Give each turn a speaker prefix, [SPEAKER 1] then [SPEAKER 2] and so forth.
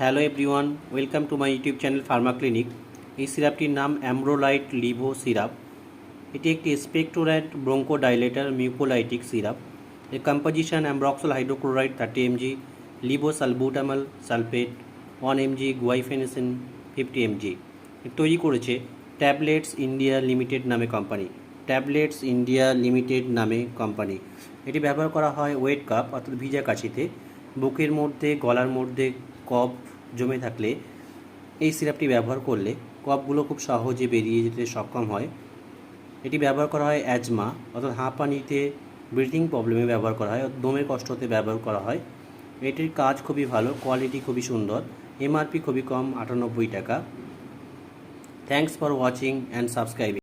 [SPEAKER 1] Hello everyone, welcome to my YouTube channel pharma clinic. এই সিরাপটির নাম অ্যামব্রোলাইট লিভো সিরাপ। এটি একটি স্পেকটোরেন্ট ব্রোঙ্কোডাইলেটর মিউকোলাইটিক সিরাপ। এর composition ambroxol hydrochloride 30 mg, levosalbutamol sulphate 1 mg, guaifenesin 50 mg। তৈরি করেছে tablets India limited নামে company. Tablets India limited নামে কোম্পানি। এটি ব্যবহার করা হয় ওয়েট কাপ অর্থাৎ ভিজা কাশিতে, বুকের মধ্যে গলার মধ্যে কফ জমে থাকলে এই সিরাপটি ব্যবহার করলে কফগুলো খুব সহজে বেরিয়ে যেতে সক্ষম হয়। এটি ব্যবহার করা হয় অ্যাজমা অর্থাৎ হাঁপানিতে, ব্রিথিং প্রবলেমে ব্যবহার করা হয়, দমের কষ্টতে ব্যবহার করা হয়। এটির কাজ খুবই ভালো, কোয়ালিটি খুবই সুন্দর, এমআরপি খুবই কম 98 টাকা। Thanks for watching and subscribing.